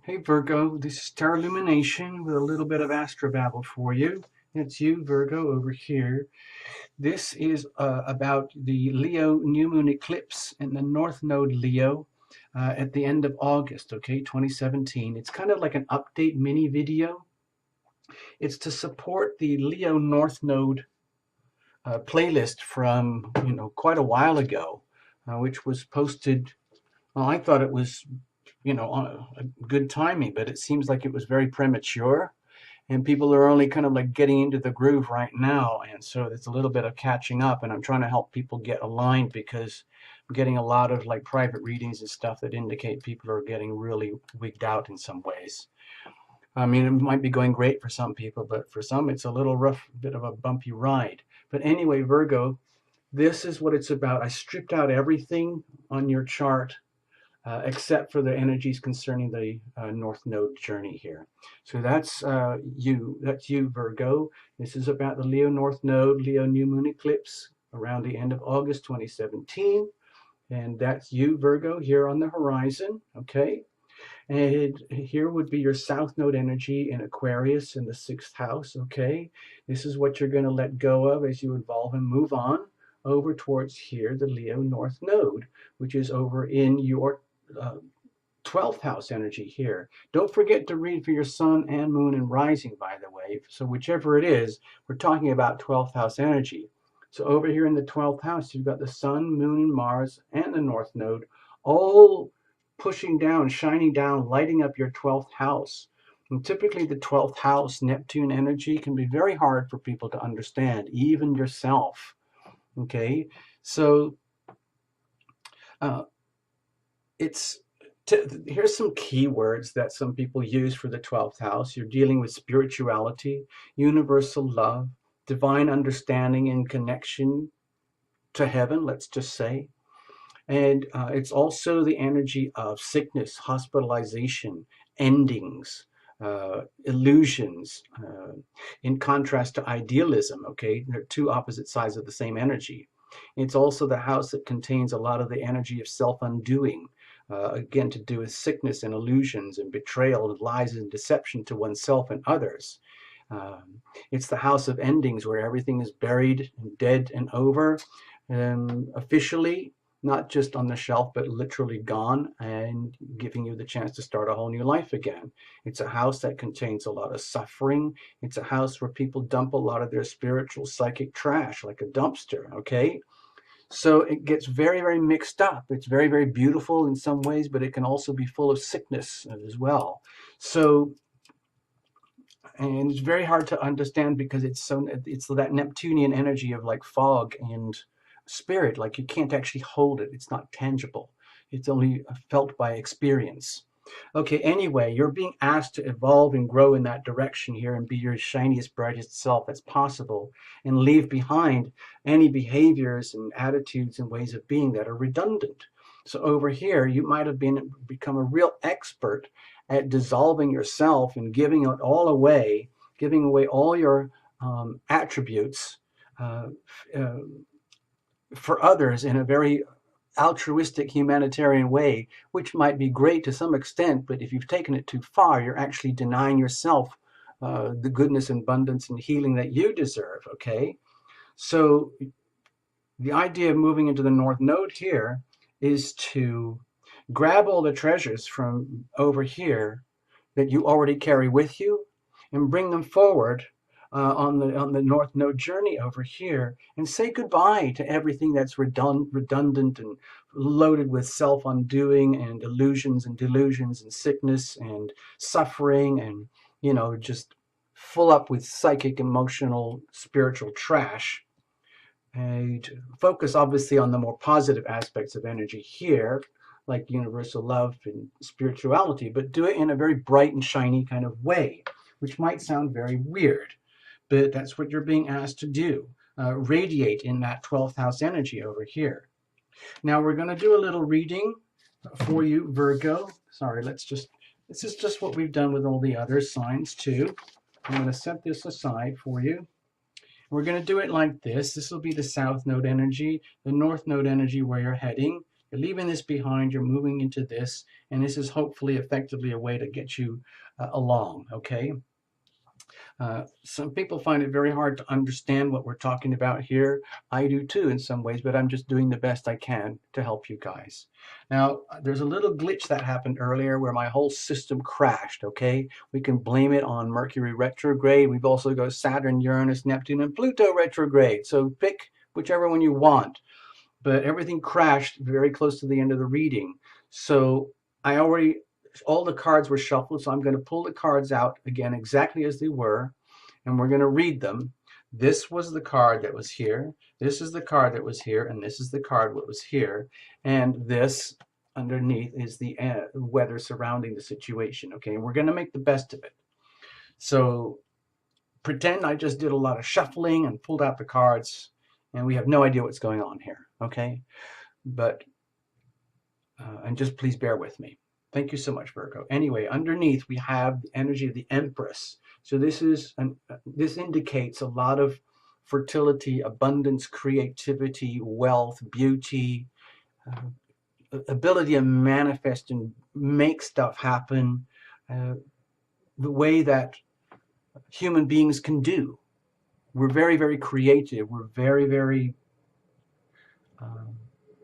Hey Virgo, this is Tarot Lumination with a little bit of astrobabble for you. It's you, Virgo, over here. This is about the Leo new moon eclipse in the North Node Leo at the end of August, okay, 2017. It's kind of like an update mini video. It's to support the Leo North Node playlist from, quite a while ago, which was posted. Well, I thought it was on a good timing, but it seems like it was very premature, and people are only kind of like getting into the groove right now, and so it's a little bit of catching up, and I'm trying to help people get aligned because I'm getting a lot of like private readings and stuff that indicate people are getting really wigged out in some ways. I mean, it might be going great for some people, but for some it's a little rough, bit of a bumpy ride. But anyway, Virgo, this is what it's about. I stripped out everything on your chart except for the energies concerning the North Node journey here. So that's you, Virgo. This is about the Leo North Node, Leo New Moon Eclipse around the end of August 2017. And that's you, Virgo, here on the horizon, okay? And here would be your South Node energy in Aquarius in the 6th house, okay? This is what you're going to let go of as you evolve and move on over towards here, the Leo North Node, which is over in your 12th house energy here. Don't forget to read for your sun and moon and rising, by the way. So whichever it is, we're talking about 12th house energy. So over here in the 12th house, you've got the sun, moon, and Mars, and the North Node, all pushing down, shining down, lighting up your 12th house. And typically the 12th house Neptune energy can be very hard for people to understand, even yourself. Okay, so here's some keywords that some people use for the 12th house. You're dealing with spirituality, universal love, divine understanding and connection to heaven, let's just say. And it's also the energy of sickness, hospitalization, endings, illusions, in contrast to idealism, okay? They're two opposite sides of the same energy. It's also the house that contains a lot of the energy of self-undoing, again, to do with sickness and illusions and betrayal and lies and deception to oneself and others. It's the house of endings where everything is buried and dead and over, officially, not just on the shelf, but literally gone and giving you the chance to start a whole new life again. It's a house that contains a lot of suffering. It's a house where people dump a lot of their spiritual psychic trash, like a dumpster, okay? So it gets very, very mixed up. It's very, very beautiful in some ways, but it can also be full of sickness as well. So, and it's very hard to understand because it's that Neptunian energy of like fog and spirit, like you can't actually hold it. It's not tangible. It's only felt by experience. Okay, anyway, you're being asked to evolve and grow in that direction here and be your shiniest, brightest self as possible and leave behind any behaviors and attitudes and ways of being that are redundant. So over here, you might have become a real expert at dissolving yourself and giving it all away, giving away all your attributes for others in a very altruistic humanitarian way, which might be great to some extent, but if you've taken it too far, you're actually denying yourself the goodness and abundance and healing that you deserve, okay? So the idea of moving into the North Node here is to grab all the treasures from over here that you already carry with you and bring them forward on the North Node journey over here and say goodbye to everything that's redundant and loaded with self-undoing and illusions and delusions and sickness and suffering and, just full up with psychic, emotional, spiritual trash. And focus obviously on the more positive aspects of energy here, like universal love and spirituality, but do it in a very bright and shiny kind of way, which might sound very weird, but that's what you're being asked to do. Radiate in that 12th house energy over here. Now we're going to do a little reading for you, Virgo. Sorry, this is just what we've done with all the other signs too. I'm going to set this aside for you. We're going to do it like this. This will be the South Node energy, the North Node energy where you're heading. You're leaving this behind, you're moving into this, and this is hopefully effectively a way to get you along, okay? Some people find it very hard to understand what we're talking about here. I do too in some ways, but I'm just doing the best I can to help you guys. Now, there's a little glitch that happened earlier where my whole system crashed, okay? We can blame it on Mercury retrograde. We've also got Saturn, Uranus, Neptune, and Pluto retrograde. So pick whichever one you want. But everything crashed very close to the end of the reading. So all the cards were shuffled, so I'm going to pull the cards out again exactly as they were, and we're going to read them. This was the card that was here, this is the card that was here, and this is the card that was here, and this underneath is the weather surrounding the situation, okay? And we're going to make the best of it. So pretend I just did a lot of shuffling and pulled out the cards, and we have no idea what's going on here, okay? But, and just please bear with me. Thank you so much, Virgo. Anyway, underneath we have the energy of the Empress. So this indicates a lot of fertility, abundance, creativity, wealth, beauty, ability to manifest and make stuff happen, the way that human beings can do. We're very, very creative. We're very, very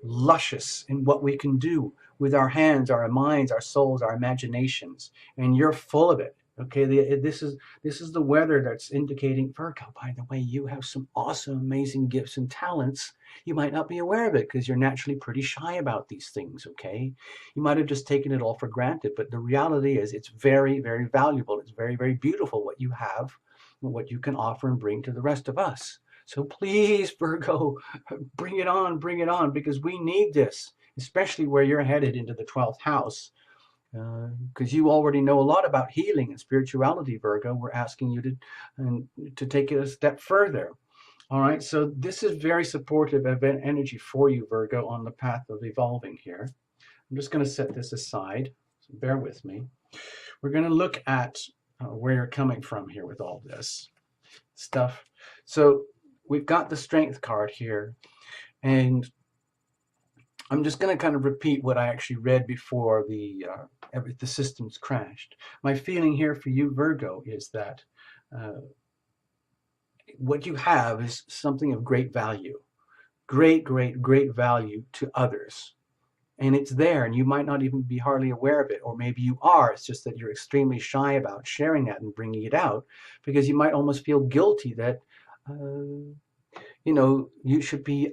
luscious in what we can do with our hands, our minds, our souls, our imaginations, and you're full of it. Okay, this is the weather that's indicating, Virgo, by the way, you have some awesome, amazing gifts and talents. You might not be aware of it because you're naturally pretty shy about these things, okay? You might have just taken it all for granted, but the reality is it's very, very valuable. It's very, very beautiful what you have, what you can offer and bring to the rest of us. So please, Virgo, bring it on, because we need this, especially where you're headed into the 12th house, because you already know a lot about healing and spirituality, Virgo. We're asking you to take it a step further. All right, so this is very supportive of energy for you, Virgo, on the path of evolving here. I'm just going to set this aside, so bear with me. We're going to look at where you're coming from here with all this stuff. So we've got the Strength card here, and I'm just going to kind of repeat what I actually read before the systems crashed. My feeling here for you, Virgo, is that what you have is something of great value, great value to others. And it's there, and you might not even be hardly aware of it, or maybe you are. It's just that you're extremely shy about sharing that and bringing it out, because you might almost feel guilty that you should be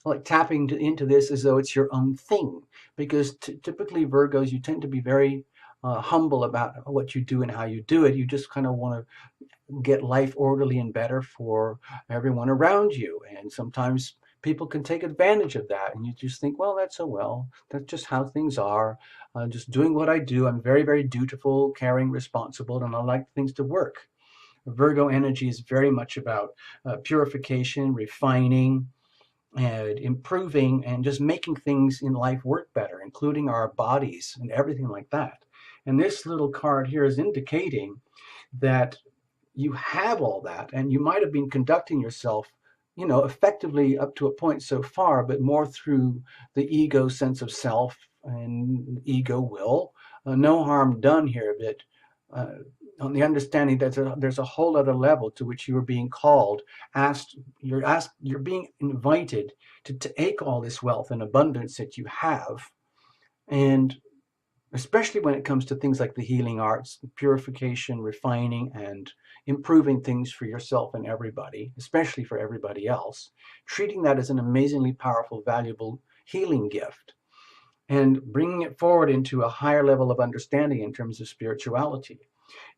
like tapping into this as though it's your own thing, because typically Virgos, you tend to be very humble about what you do and how you do it. You just kind of want to get life orderly and better for everyone around you, and sometimes people can take advantage of that, and you just think, well, that's just how things are. I'm just doing what I do. I'm very, very dutiful, caring, responsible, and I like things to work. Virgo energy is very much about purification, refining, and improving, and just making things in life work better, including our bodies and everything like that. And this little card here is indicating that you have all that, and you might have been conducting yourself, effectively up to a point so far, but more through the ego sense of self and ego will. No harm done here, but on the understanding that there's a whole other level to which you are being called, you're being invited to take all this wealth and abundance that you have, and especially when it comes to things like the healing arts, purification, refining, and improving things for yourself and everybody, especially for everybody else, treating that as an amazingly powerful, valuable healing gift, and bringing it forward into a higher level of understanding in terms of spirituality.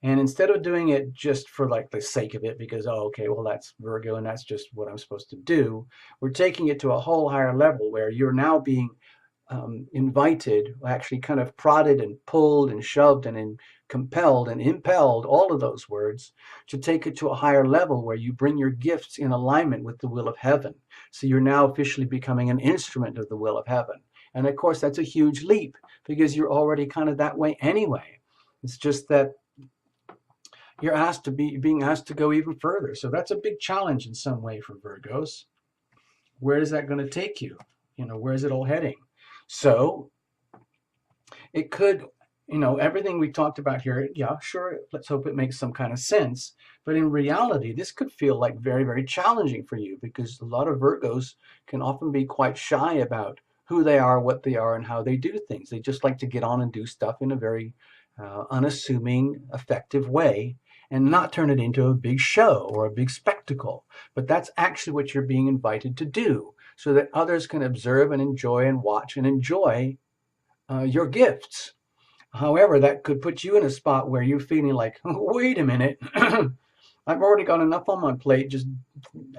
And instead of doing it just for like the sake of it, because, oh, okay, well, that's Virgo and that's just what I'm supposed to do, we're taking it to a whole higher level where you're now being invited, actually kind of prodded and pulled and shoved and compelled and impelled, all of those words, to take it to a higher level where you bring your gifts in alignment with the will of heaven. So you're now officially becoming an instrument of the will of heaven. And of course, that's a huge leap because you're already kind of that way anyway. It's just that you're being asked to go even further. So that's a big challenge in some way for Virgos. Where is that going to take you? Where is it all heading? So it could, everything we talked about here, yeah, sure, let's hope it makes some kind of sense. But in reality, this could feel like very, very challenging for you, because a lot of Virgos can often be quite shy about who they are, what they are, and how they do things. They just like to get on and do stuff in a very unassuming, effective way, and not turn it into a big show or a big spectacle. But that's actually what you're being invited to do, so that others can observe and enjoy and watch and enjoy your gifts. However, that could put you in a spot where you're feeling like, wait a minute, I've already got enough on my plate just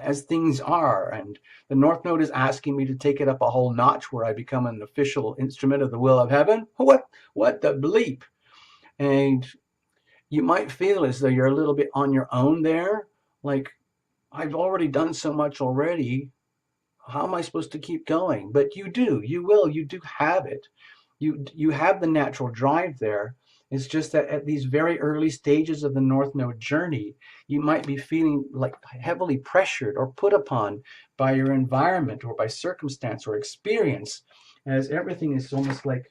as things are. And the North Node is asking me to take it up a whole notch where I become an official instrument of the will of heaven. What the bleep? And you might feel as though you're a little bit on your own there. Like, I've already done so much already. How am I supposed to keep going? But you do, you do have it. You have the natural drive there. It's just that at these very early stages of the North Node journey, you might be feeling like heavily pressured or put upon by your environment or by circumstance or experience, as everything is almost like,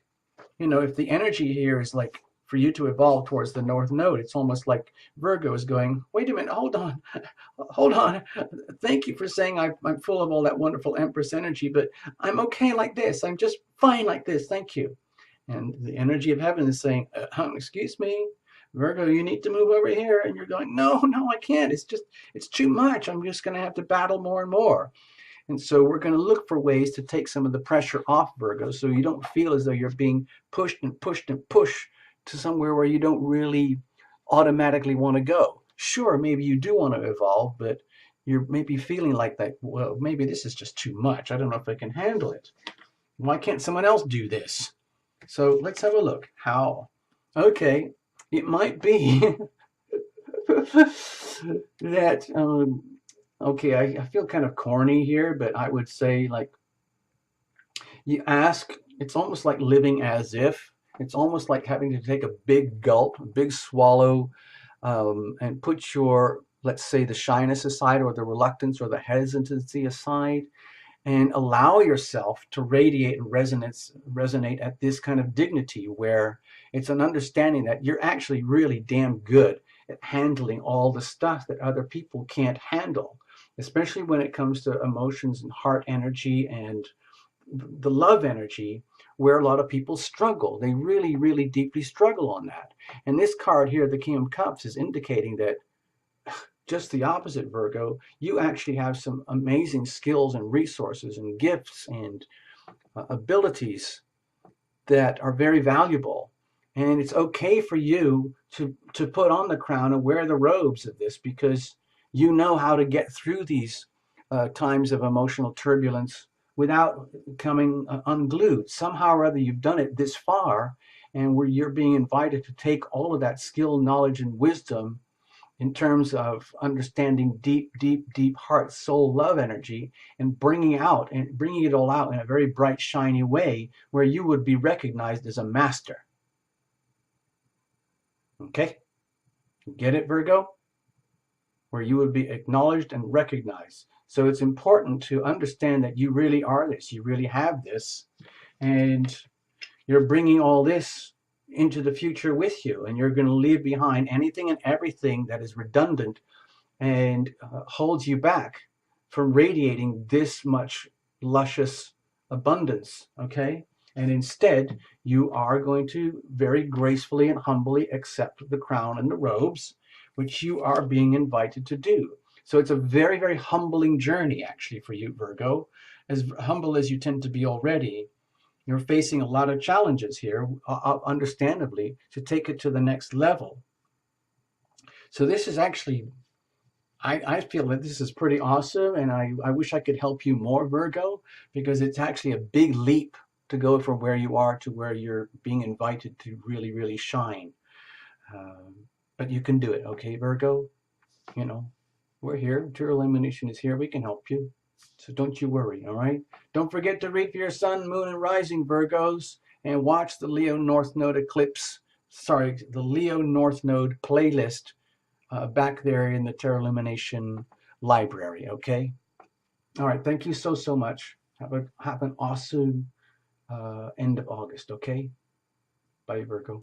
if the energy here is like for you to evolve towards the North Node, it's almost like Virgo is going, wait a minute, hold on, hold on. Thank you for saying I'm full of all that wonderful Empress energy, but I'm okay like this. I'm just fine like this. Thank you. And the energy of heaven is saying, excuse me, Virgo, you need to move over here. And you're going, no, I can't. It's too much. I'm just going to have to battle more and more. And so we're going to look for ways to take some of the pressure off, Virgo, so you don't feel as though you're being pushed and pushed and pushed to somewhere where you don't really automatically want to go. Sure, maybe you do want to evolve, but you're maybe feeling like that, well, maybe this is just too much. I don't know if I can handle it. Why can't someone else do this? So let's have a look. How? Okay, it might be that, okay, I feel kind of corny here, but I would say, like, you ask, it's almost like living as if. It's almost like having to take a big gulp, a big swallow, and put your, let's say, the shyness aside, or the reluctance or the hesitancy aside, and allow yourself to radiate and resonate at this kind of dignity, where it's an understanding that you're actually really damn good at handling all the stuff that other people can't handle, especially when it comes to emotions and heart energy and the love energy, where a lot of people struggle. They really, really deeply struggle on that. And this card here, the King of Cups, is indicating that just the opposite, Virgo. You actually have some amazing skills and resources and gifts and abilities that are very valuable. And it's okay for you to put on the crown and wear the robes of this, because you know how to get through these times of emotional turbulence without coming unglued. Somehow or other, you've done it this far, and where you're being invited to take all of that skill, knowledge, and wisdom in terms of understanding deep, deep, deep heart, soul, love energy, and bringing it all out in a very bright, shiny way where you would be recognized as a master. Okay? Get it, Virgo? Where you would be acknowledged and recognized. So it's important to understand that you really are this. You really have this. And you're bringing all this into the future with you, and you're going to leave behind anything and everything that is redundant and holds you back from radiating this much luscious abundance, okay? And instead, you are going to very gracefully and humbly accept the crown and the robes, which you are being invited to do. So it's a very, very humbling journey, actually, for you, Virgo. As humble as you tend to be already, you're facing a lot of challenges here, understandably, to take it to the next level. So this is actually, I feel that this is pretty awesome, and I wish I could help you more, Virgo, because it's actually a big leap to go from where you are to where you're being invited to really, really shine. But you can do it, okay, Virgo? We're here. True Illumination is here. We can help you. So don't you worry, all right? Don't forget to read for your sun, moon, and rising, Virgos, and watch the Leo North Node eclipse, the Leo North Node playlist back there in the Tarot Illumination library, okay? All right, thank you so much. Have an awesome end of August, okay? Bye, Virgo.